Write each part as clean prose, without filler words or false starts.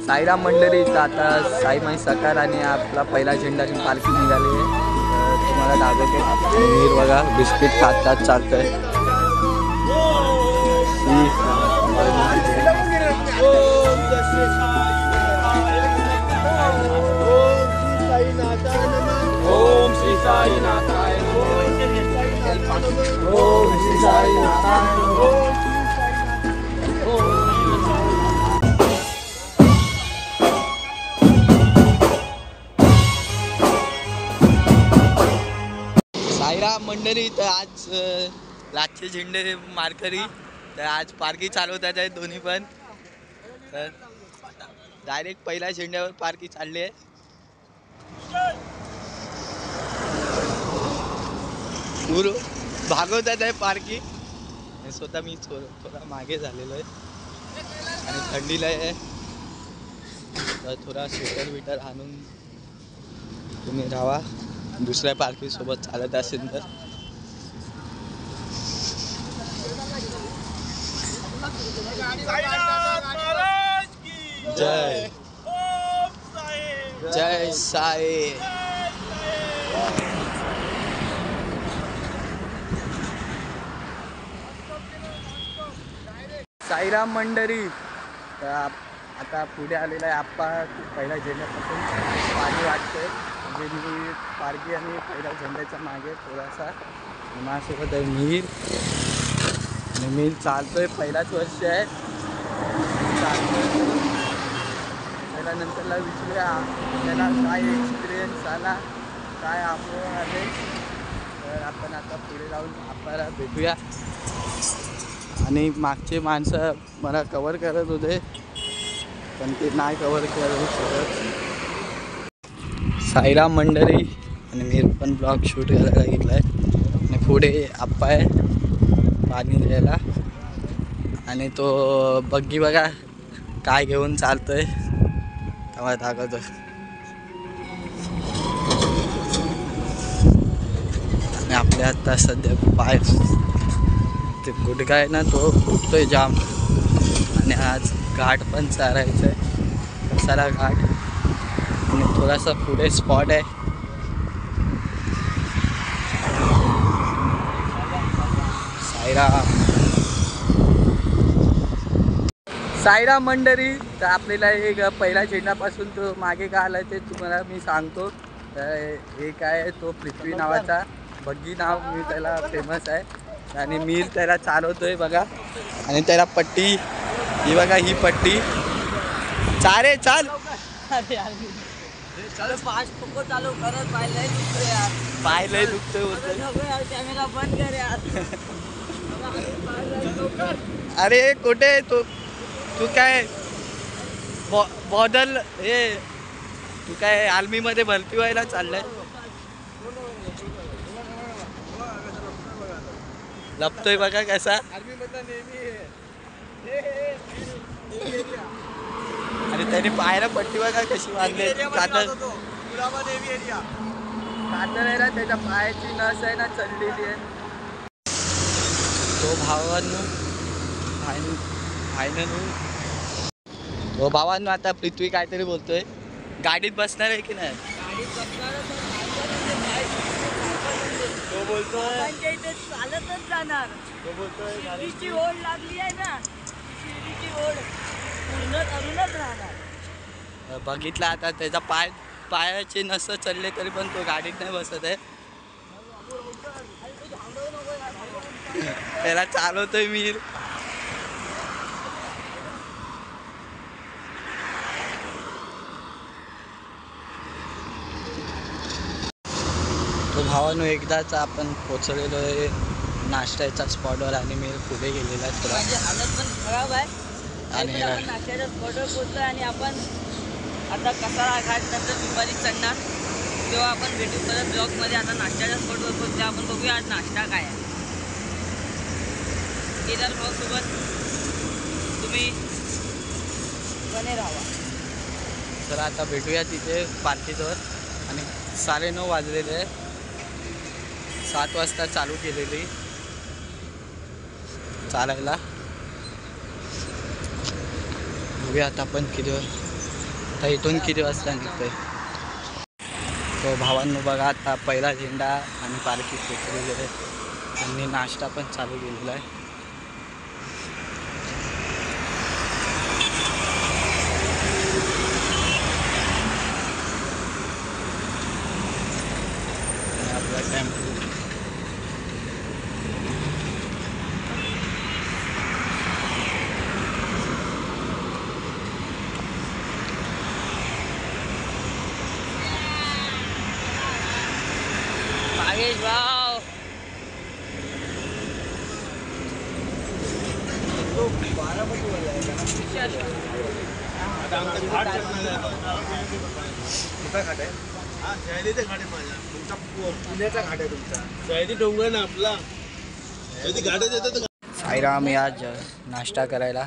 साईराम मंडळी आता साईमाई सकार आणि आपला पहिला झेंडाची पालखी निघाली आहे. तुम्हाला दाखवते मीर बघा बिस्किट खातात चालतंय. ओम श्री साईनाथाय ओम श्री साईनाथाय साईराम मंडळी तर आज लाचचे झेंडे मारकरी तर आज पालखी चालवतात आहे दोन्ही पण. तर डायरेक्ट पहिल्या झेंड्यावर पालखी चालली आहे. भागवतात आहे पालखी. स्वतः मी थोडा मागे झालेलो आहे आणि थंडीला आहे तर थोडा स्वेटर बिटर आणून तुम्ही राहा दुसऱ्या पालखी सोबत चालत असेल तर. जय जय साई. साईराम मंडळी आता पुढे आलेला आहे आप्पा. पहिल्या झेंड्यापासून पाणी वाटतंय म्हणजे मी पालखी आणि पहिल्या झेंड्याच्या मागे थोडासा. माझ्यासोबत आहे मीर आणि मीर चालतोय पहिलाच वर्ष आहे चालतोय. त्यानंतरला विचारूया त्याला काय एक्सपिरियन्स आला काय अनुभव आले. तर आपण आता पुढे जाऊन आपल्याला भेटूया. आणि मागचे माणसं मला कवर करत होते पण ते नाही कवर करू शकत. साईराम मंडळी आणि मी पण ब्लॉग शूट करायला घेतला आहे आणि पुढे आप्पा आहे पाणी द्यायला आणि तो बग्गी बघा काय घेऊन चालतोय तेव्हा दाखवतो. आणि आपल्या आता सध्या पाय ते गुडघा आहे ना तो दुखतोय जाम. आणि आज घाट पण चालायचं आहे कसारा घाट आणि थोडासा पुढे स्पॉट आहे. साईराम मंडळी तर आपल्याला एक पहिल्या झेंडापासून तो मागे का आला ते तुम्हाला मी सांगतो. तर एक आहे तो पृथ्वी नावाचा बग्गी नाव मी त्याला फेमस आहे आणि मीर त्याला चालवतोय बघा. आणि त्याला पट्टी ही बघा ही पट्टी चारे चाल चालू करत पाहिलंय दुखतोय यार पाहिलंय दुखतोय कॅमेरा बंद कर यार. अरे कुठे तू तू काय बॉदल हे तू काय आर्मीमध्ये भरती व्हायला चाललंय. लपतोय बघा कसा. आणि त्याने पायाला पट्टी बघा कशी बांधली कातर आहे ना त्याच्या पायाची नस आहे ना चढलेली आहे. तो भावांनो भावांनो आता पृथ्वी काहीतरी बोलतोय. गाडीत बसणार आहे की नाही. तो बोलतोय चालतच जाणार. तो बोलतोय शिर्डीची ओढ लागली आहे ना शिर्डीची ओढ पूर्ण करूनच राहणार. बघितला आता त्याचा पायाचे नस चढले तरी पण तो गाडीत नाही बसत आहे. त्याला चालवतोय मीर. तो भावानो एकदाच आपण पोचलेलो आहे नाश्त्याच्या स्पॉटवर आणि मी पुढे गेलेला आहे थोडा. माझी हालत पण खराब आहे आणि आपण नाश्त्याच्या स्पॉटवर पोचलो आणि आपण आता कसारा घाट नंतर दुपारी चढणार तेव्हा आपण भेटू परत ब्लॉगमध्ये. आता नाश्त्याच्या स्पॉटवर पोचले आपण बघूया आज नाश्ता काय आहे. केदार भाऊसोबत तुम्ही बने राहा. तर आता भेटूया तिथे पालखीजवळ. आणि 9:30 वाजलेले 7 वाजता चालू केलेली चालायला. बघूया आता आपण किती तर इथून किती वाजता निघतोय? तो भावांनो बघा आता पहिला झेंडा आणि पालखी पोचली गेले. त्यांनी नाश्ता पण चालू केलेला आहे. आपला टेम्पो नागेश भाव साईराम आज नाश्ता करायला.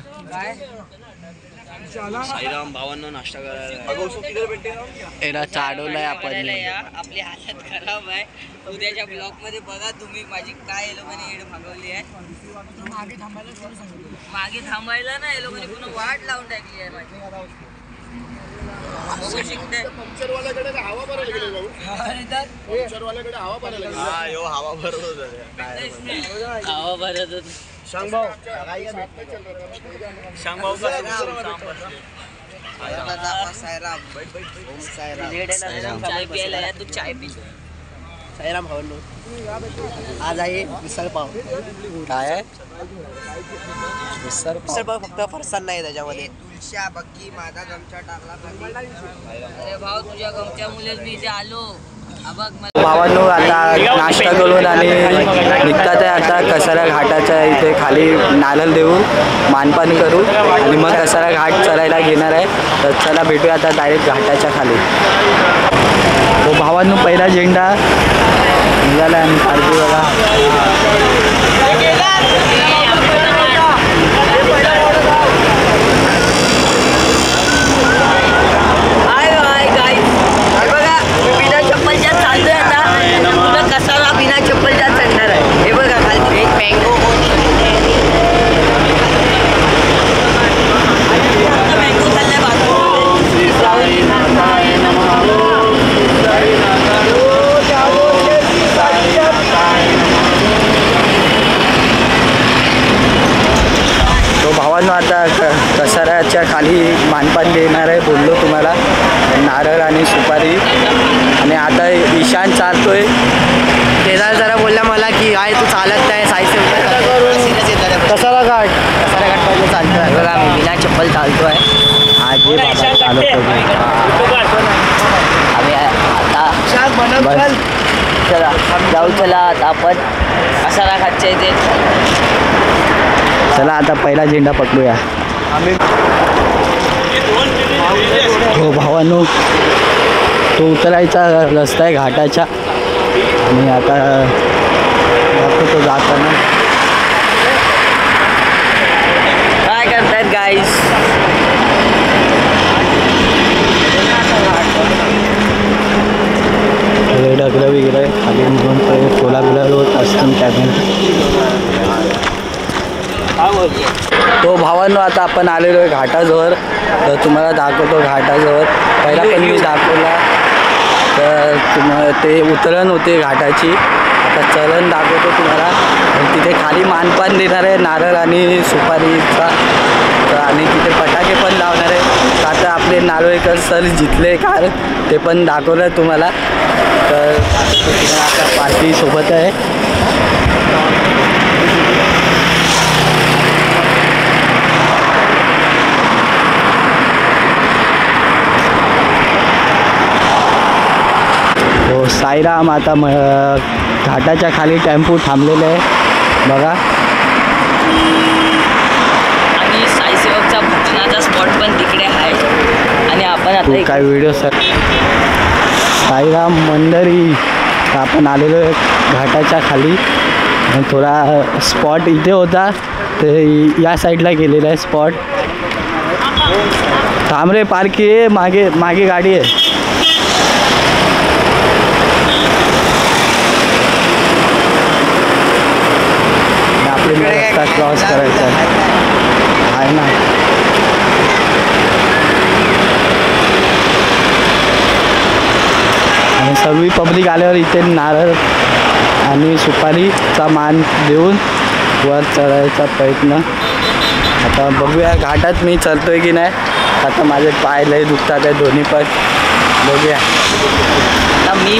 साईराम भावांनो नाश्ता करायला याला चाडवलंय आपण. आपली हालत खराब आहे. उद्याच्या ब्लॉग मध्ये बघा तुम्ही माझी काय या लोकांनी एड भागवली आहे. मागे थांबायला ना या लोकांनी पूर्ण वाट लावून टाकली आहे माझी. शिकते हवा भरत होत. चाय प्यायला या तू चाय पी. साईराम भावांनो आज आहे मिसळ पाव. काय आहे? मिसळ मिसळ पाव फक्त फरसाण नाही त्याच्यामध्ये. तुळशा बक्की माझा गमछा टाकला. अरे भाऊ तुझ्या गमच्या मुलेच मी इथे आलो. भावांनो आता नाश्ता करून आणि निघतात आहे आता कसारा घाटाच्या इथे खाली नारळ देऊ, मानपान करू आणि मग कसारा घाट चढायला घेणार आहे. तर चला भेटूया आता डायरेक्ट घाटाच्या खाली. तो भावांनो पहिला झेंडा निघाला आणि पालखी बघा. कसाला बिना चप्पलच्या चढणार आहे. हे बघा खाली एक मँगो तो भावांनो आता कसाऱ्याच्या खाली मानपान देणार आहे बोललो तुम्हाला. नारळ आणि सुपारी. आणि आता ईशान चालतोय. केदार जरा बोलला मला की काय तू चालत नाही सायसे कसारा घाट पहिले चालतोय. बघा मी बिना चप्पल चालतोय. आज हे बाबा चालत आम्ही आता चला जाऊ. चला आता आपण कसारा घाटच्या इथे. चला आता पहिला झेंडा पकडूया. हो भावांनो तो उतरायचा रस्ता आहे घाटाचा. आणि आता तो जाताना काय करतायत गाईस. ढगलं वगैरे खाली निघून कोला बिला होत असतं कॅमेरा. तो भावांनो आता आपण आलेलो आहे घाटाजवळ. तर तुम्हाला दाखवतो घाटाजवळ. पहिला पण मी दाखवला तर ते उतरण होते घाटाची. आता चलन दाखवतो तुम्हाला. तिथे खाली मानपान देणार आहे नारळ आणि सुपारीचा. तर आणि तिथे फटाके पण लावणार आहे. आता आपले नारळीकर सर जिंकले कार ते पण दाखवलं तुम्हाला. तर आता पार्टी सोबत आहे. हो साईराम आता घाटाच्या खाली टेम्पो थांबलेले आहे बघा. आणि साईसेवकचा भजनाचा स्पॉट पण तिकडे आहे. आणि आपण आता काय व्हिडिओ सर साईराम मंदिरी. आपण आलेलो आहे घाटाच्या खाली. थोडा स्पॉट इथे होता तर या साईडला गेलेला आहे स्पॉट. थांब रे पार्की आहे मागे मागे गाडी आहे. आपल्याला रस्ता क्रॉस करायचा आहे ना. सर्व पब्लिक आल्यावर इथे नारळ आणि सुपारीचा मान देऊन वर चढायचा प्रयत्न. आता बघूया घाटात मी चढतोय की नाही. आता माझे पाय लय दुखतात आहे दोन्ही पण. बघूया मी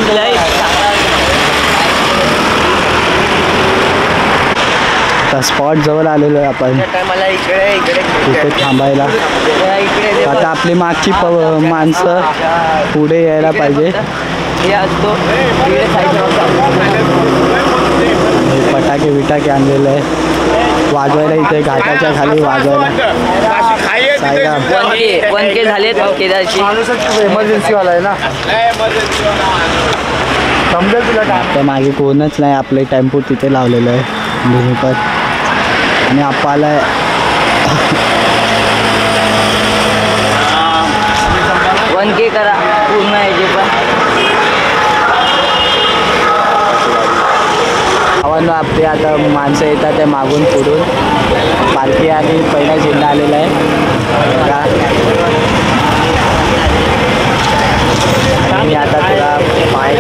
आता स्पॉट जवळ आलेलो आहे आपण मला इकडे थांबायला. आता आपली मागची माणसं पुढे यायला पाहिजे. फटाके विटाके आणलेले आहे वाजवायला इथे घाटाच्या खाली वाजवायला. वनके झालेत केदारची. एमर्जन्सीवाला आहे ना समजेल तुला. आता मागे कोणच नाही. आपले टेम्पो तिथे लावलेलं आहे भूमीपर आणि आपल्याला वनके करा पूर्ण याचे पण. आव्हान आपले आता माणसं येतात ते मागून पुढून. पालखी आणि पहिला झेंडा आलेला आहे. आणि आता तुला पाय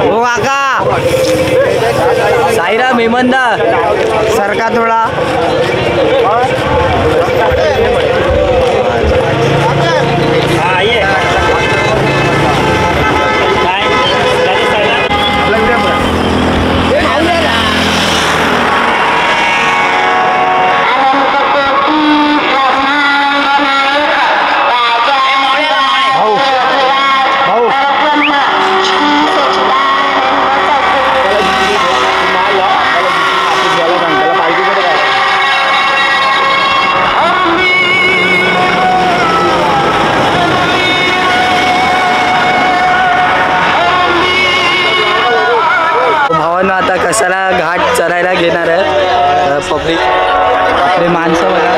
हो काका साईराम हेमंत सरका थोडा. आता कसाला घाट चढायला घेणार आहे पब्लिक. आपले माणसं बघा.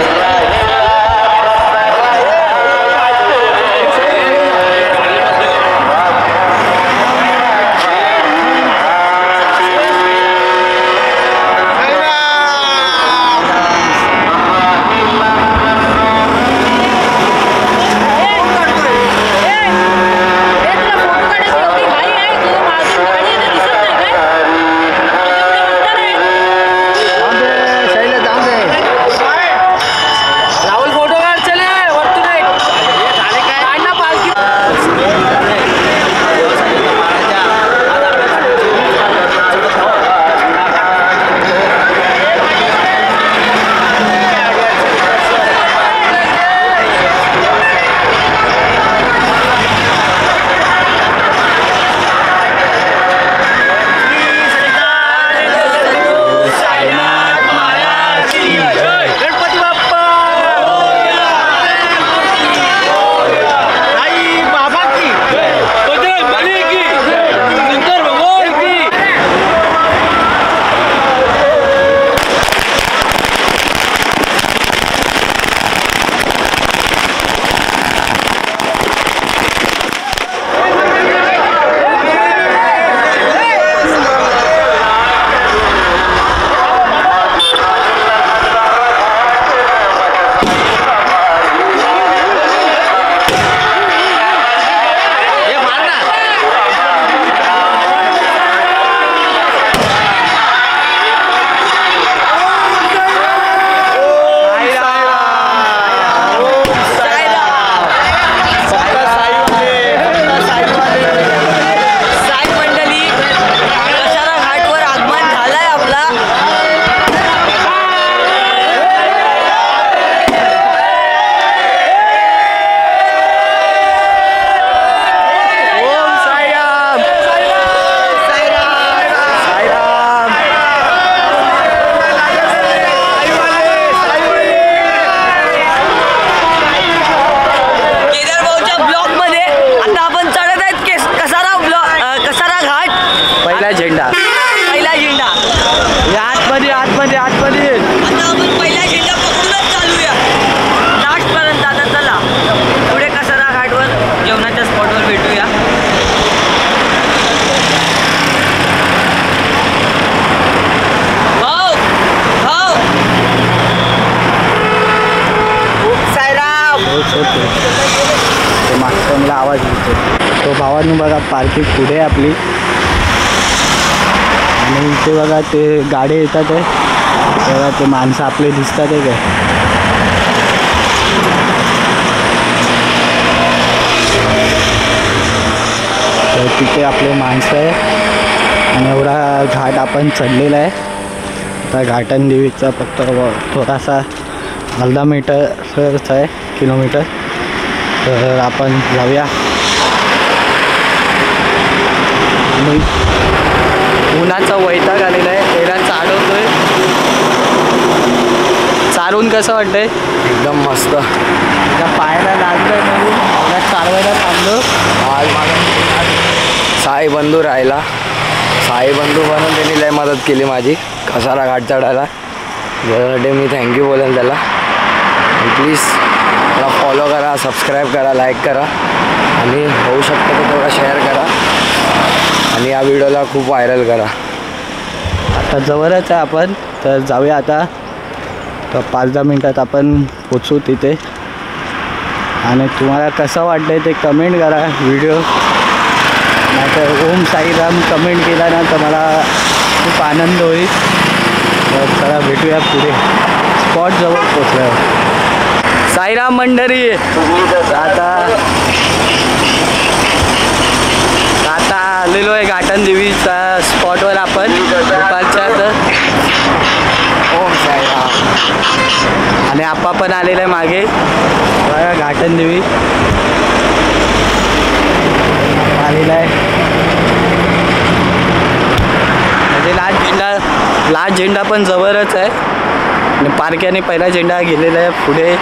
ते मागचा मला आवाज येतो. तो भावांनी बघा पार्किंग पुढे आहे आपली. आणि इथे बघा ते गाडी येतात आहे. बघा ते माणसं आपले दिसतात आहे काय. तर तिथे आपले माणसं आहे. आणि एवढा घाट आपण चढलेला आहे. आता घाटन देवीचा फक्त थोडासा अर्धा मीटरच आहे किलोमीटर. तर आपण जाऊया. आणि उन्हाचा वैताग आलेला आहे. तेरा चालवतोय. चालून कसं वाटतंय? एकदम मस्त. त्या पायाला लागलं म्हणून मला चालवायला थांबलो. आज माझा साई बंधू राहिला. साई बंधू म्हणून त्यांनी लय मदत केली माझी कसारा घाट चढायला. त्यासाठी मी थँक्यू बोलेन त्याला. प्लीज मला फॉलो करा, सबस्क्राईब करा, लाईक करा आणि होऊ शकतं तर थोडा शेअर करा आणि या व्हिडिओला खूप व्हायरल करा. आता जवळच आहे आपण. तर जाऊया आता. तर 5-10 मिनटात आपण पोचू तिथे. आणि तुम्हाला कसं वाटतं ते कमेंट करा व्हिडिओ. नाहीतर ओम साईराम कमेंट केला ना तर मला खूप आनंद होईल. तर चला भेटूया पुढे. स्पॉट जवळ पोचल्यावर. साईराम मंडळी आता आलेलो आहे घाटन देवीचा स्पॉटवर आपण दुपारच्या. तर ओम साईराम. आणि आप्पा पण आलेला आहे मागे. बघा घाटन देवी आलेला आहे. म्हणजे लाल झेंडा पण जवळच आहे. आणि पारख्याने पहिला झेंडा गेलेला आहे पुढे.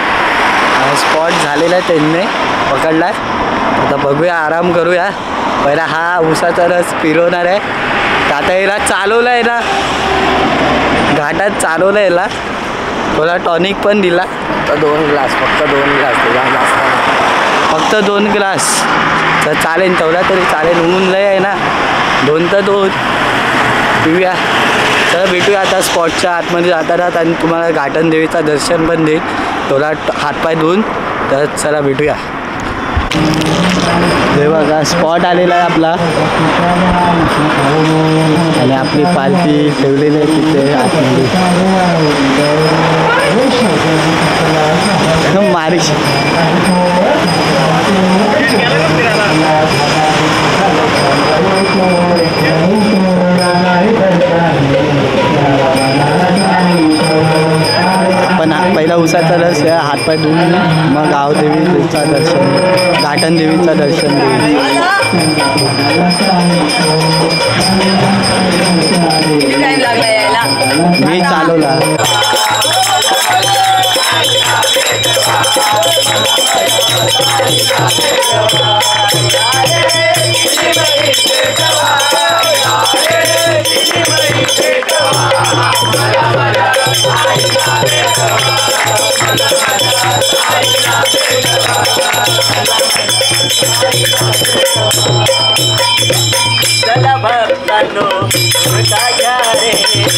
स्पॉट झालेला आहे त्यांनी पकडला आहे. आता बघूया, आराम करूया. पहिला हा उसाचा रस फिरवणार आहे. तर आता याला चालवला आहे ना घाटात, चालवलं याला. थोडा टॉनिक पण दिला. फक्त 2 ग्लास फक्त 2 ग्लास. तर चालेल, तेवढा तरी चालेल. ऊन लय आहे ना. 2 तर 2 पिऊया. तर भेटूया आता स्पॉटच्या आतमध्ये जाताना. आणि तुम्हाला घाटन देवीचा दर्शन पण देईल थोडा हातपाय धुवून. तर चला भेटूया. ते बघा स्पॉट आलेला आहे आपला. आणि आपली पालखी ठेवलेली आहे तिथे आतमध्ये. मारी आपण पहिला उसाचा रस हातपाय धुवून मग गावदेवीचा दर्शन, घाटन देवीचा दर्शन देऊ. टाइम लागला यायला. मी चालवला. चला भक्तांनो उरका घ्या रे,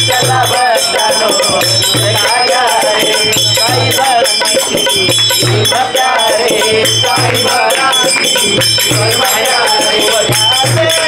चला भक्तांनो उरका घ्या रे, साई भक्तांची भक्त्या रे, साई भक्तांची भक्त्या रे.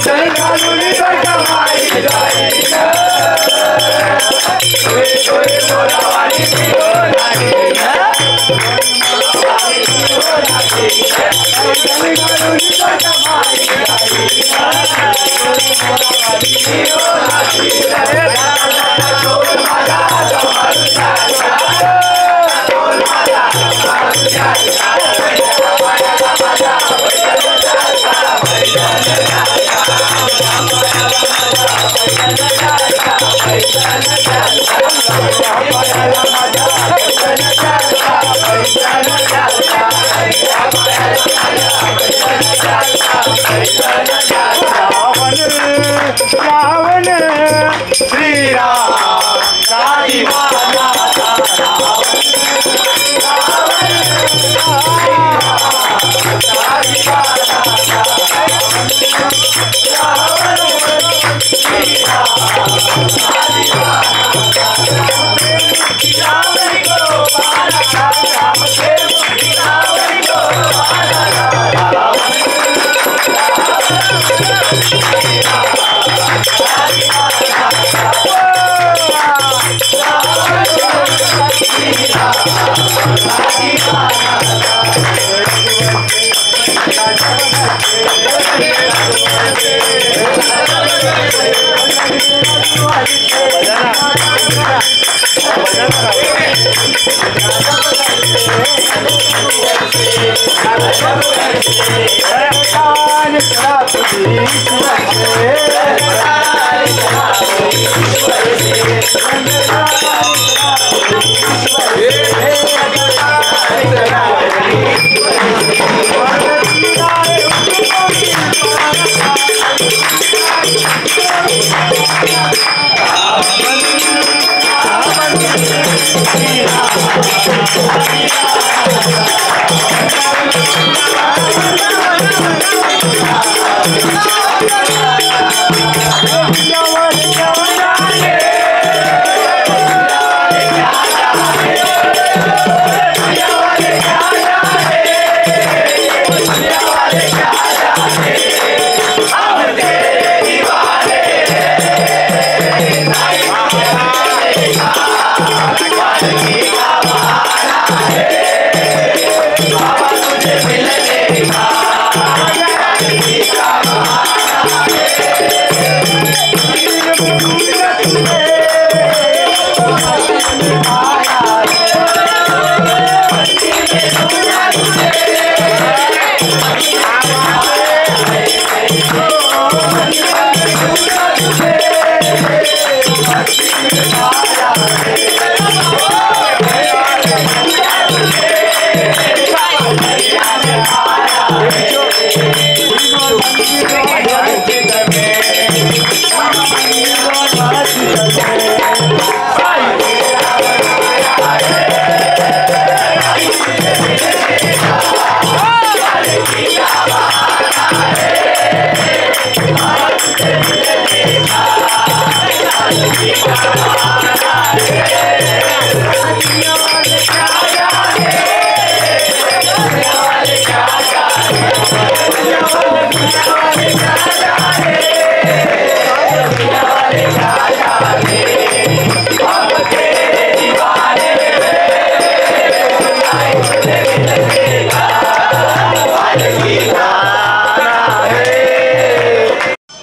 Jai Gauri Jai Kamai Jai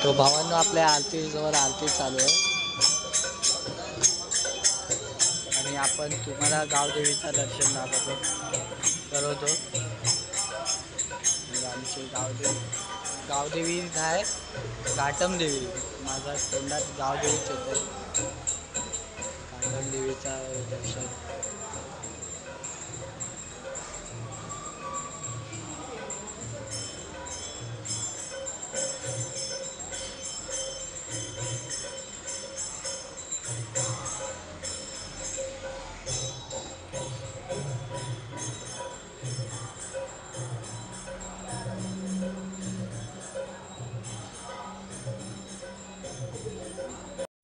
तो भावांनो आपल्या आरतीजवळ आरती चालू आहे आणि आपण तुम्हाला गावदेवीचं दर्शन करवतो. आमची गावदेवी नाही घाटम देवी, माझ्या तोंडात गावदेवीच येतं. घाटम देवीचा दर्शन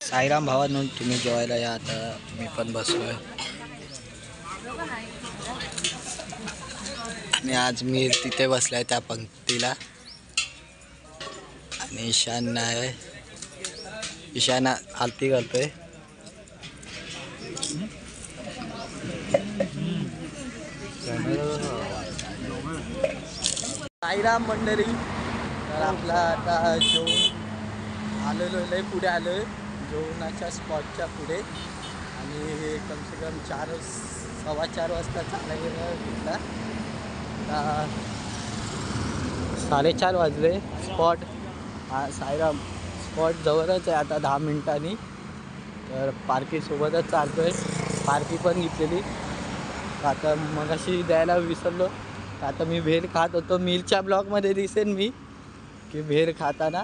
साईराम भावांनो, तुम्ही जेवायला या. आता मी पण बसलोय आणि आज मी तिथे बसलाय त्या पंक्तीला आणि ईशान आरती करतोय. साईराम मंडळी. तर आपला आता जेवण आलेलो लय पुढे आलो आहे, जेवणाच्या स्पॉटच्या पुढे. आणि कमसे कम 4:15 वाजता चालायला घेतला. आता 4:30 वाजले. स्पॉट हा साईराम स्पॉट जवळच आहे आता 10 मिनिटांनी. तर पार्कीसोबतच चालतो आहे. पार्की पण घेतलेली. आता मगाशी द्यायला विसरलो. आता मी भेळ खात होतो. मिलच्या ब्लॉगमध्ये दिसेन मी की भेळ खाताना.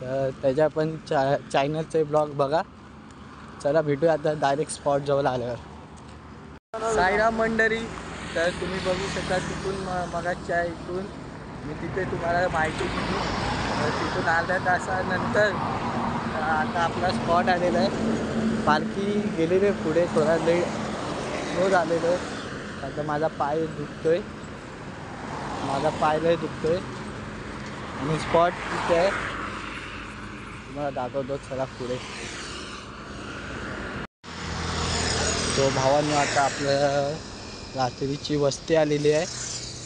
तर त्याच्या पण चॅनलचे ब्लॉग बघा. चला भेटूया आता डायरेक्ट स्पॉट जवळ आल्यावर. साईराम मंडळी. तर तुम्ही बघू शकता तिथून मगाच्या इथून मी तिथे तुम्हाला माहिती दिली. तिथून अर्ध्या तासानंतर आता आपला स्पॉट आलेला आहे. पालखी गेलेली आहे पुढे. थोडा लेट स्लो झालेलं आहे. आता माझा पाय दुखतोय. लय दुखतोय. आणि स्पॉट तिथे आहे तुम्हाला दाखवतो. चला पुढे. तो भावांनो आता आपल्या रात्रीची वस्ती आलेली आहे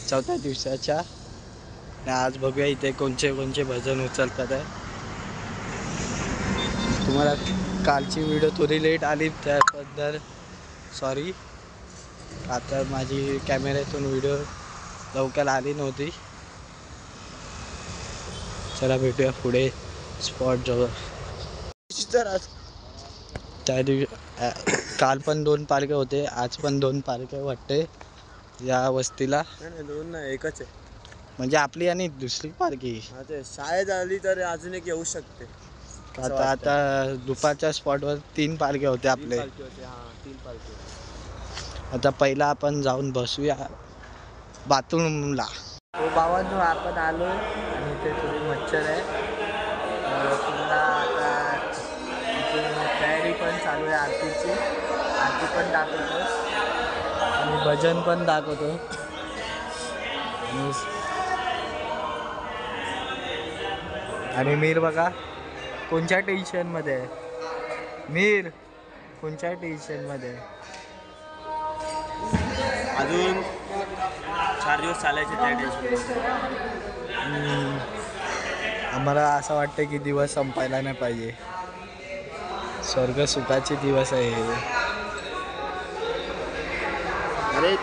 4थ्या दिवसाच्या. आणि आज बघूया इथे कोणचे भजन उचलतात आहे. तुम्हाला कालची व्हिडिओ थोडी लेट आली त्याबद्दल सॉरी. आता माझी कॅमेऱ्यातून व्हिडिओ लवकर आली नव्हती. चला भेटूया पुढे स्पॉट जवळ. त्या दिवशी काल पण 2 पालख्या होते, आज पण 2 पालख्या वाटते या वस्तीला. 2 नाही, एकच आहे. म्हणजे आपली आणि दुसरी पालखी. शाळेत आली तर अजून एक येऊ शकते. आता दुपारच्या स्पॉटवर 3 पालख्या होत्या आपले. 3 पालखी. आता पहिला आपण जाऊन बसूया बाथरूमला. तो भावांनो आपण आलो आणि इथे थोडी मच्छर आहे. पुन्हा आता तयारी पण चालू आहे आरतीची. आरती पण दाखवतो आणि भजन पण दाखवतो. आणि मीर बघा कोणत्या टेन्शनमध्ये आहे. मीर कोणत्या टेन्शनमध्ये आहे. अजून 4 दिवस चालायचे त्या टेन्शन. आम्हाला असं वाटतं की दिवस संपायला नाही पाहिजे. स्वर्ग सुखाचे दिवस आहे. अरे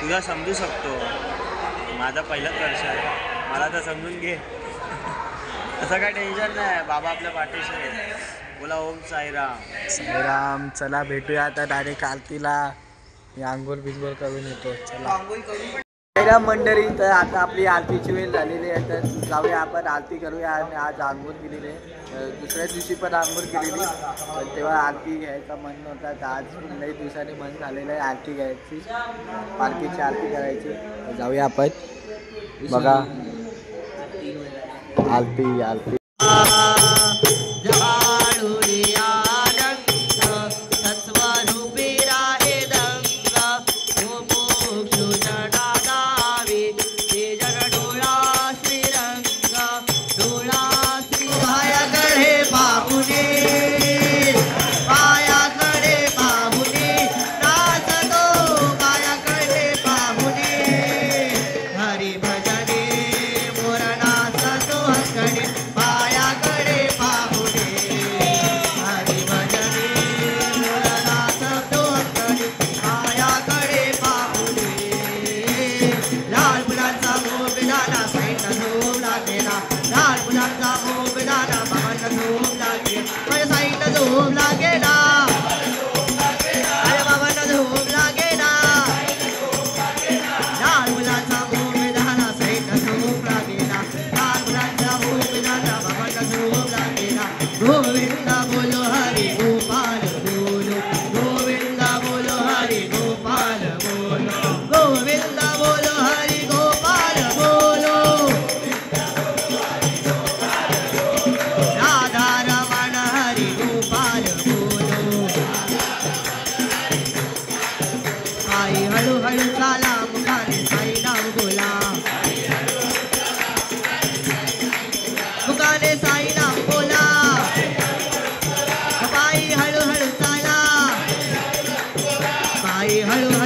तुझा समजू शकतो. माझा पहिलाच वर्ष आहे. मला तर समजून घे. असं काय टेन्शन नाही. बाबा आपल्या पाठीशी आहे. बोला ओम साईराम. साईराम. चला भेटूया आता डायरेक्ट आरतीला. मी आंघोळ बिंघोळ करून येतो. चला साईराम मंडळी. तर आता आपली आरतीची वेळ झालेली आहे. तर जाऊया आपण आरती करूया. आणि आज आंघोळ केलेली आहे. दुसऱ्या दिवशी पण आंघोळ केलेली. पण तेव्हा आरती घ्यायचा मन नव्हता. तर आज लई दिवसांनी मन झालेलं आहे आरती घ्यायची. पालखीची आरती करायची. तर जाऊया आपण. बघा आरती. हळू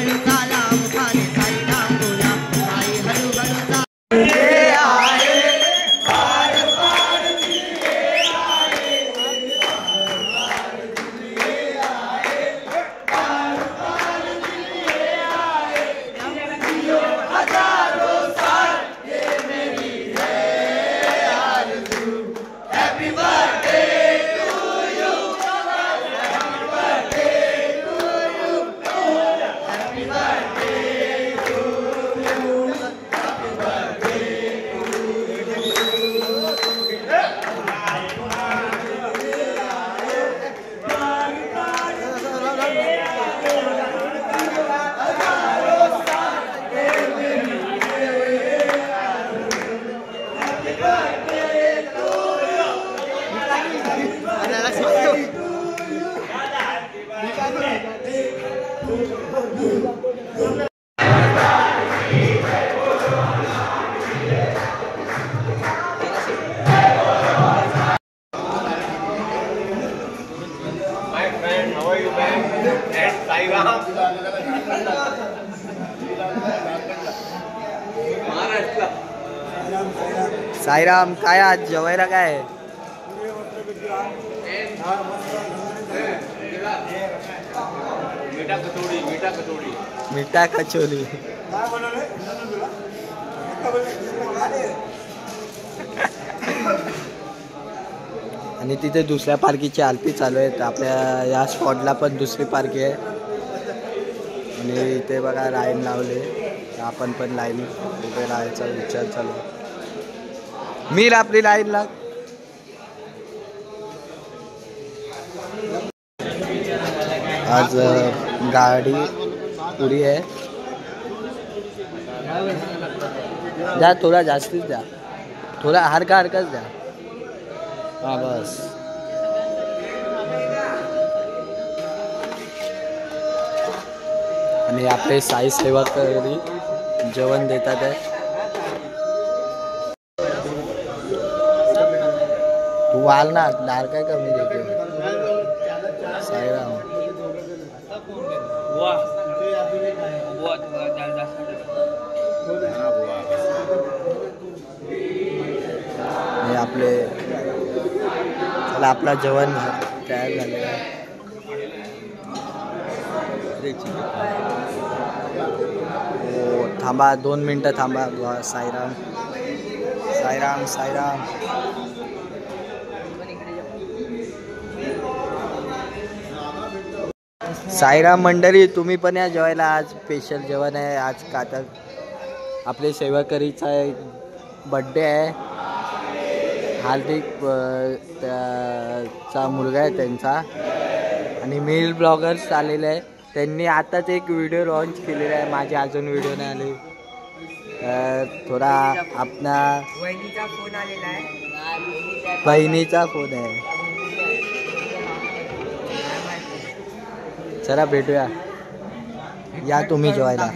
साईराम, काय आज जेवायला काय आहे? मिठा कचोरी. आणि तिथे दुसऱ्या पार्कीची आरती चालू आहे. आपल्या या स्पॉटला पण दुसरी पार्की आहे. आणि इथे बघा लाईन लावले. आपण पण लाईन उभे राहायचा विचार चालू आहे. मीर आपली लाईन लाग. आज गाडी पुरी आहे. द्या थोडा जास्तीच द्या. थोडा हरकाच द्या. हा बस. आणि आपले साई सेवक जेवण देतात आहे. तू आल ना दार काय कमी देते. साईराम हे आपले. चला आपला जेवण तयार झालेलं आहे. हो थांबा 2 मिनटं थांबा. साईराम साईराम साईराम. साईराम मंडळी, तुम्ही पण या जेवायला. आज स्पेशल जेवण आहे. आज कातर आपले सेवाकरीचा बड्डे आहे. हार्दिक चा मुलगा आहे त्यांचा. आणि मेल ब्लॉगर्स आलेले आहे. त्यांनी आताच एक व्हिडिओ लॉन्च केलेला आहे. माझे अजून व्हिडिओ नाही आले. थोडा आपला वहिनीचा फोन आलेला आहे. बहिणीचा फोन आहे. चला भेटूया. या तुम्ही जेवायला.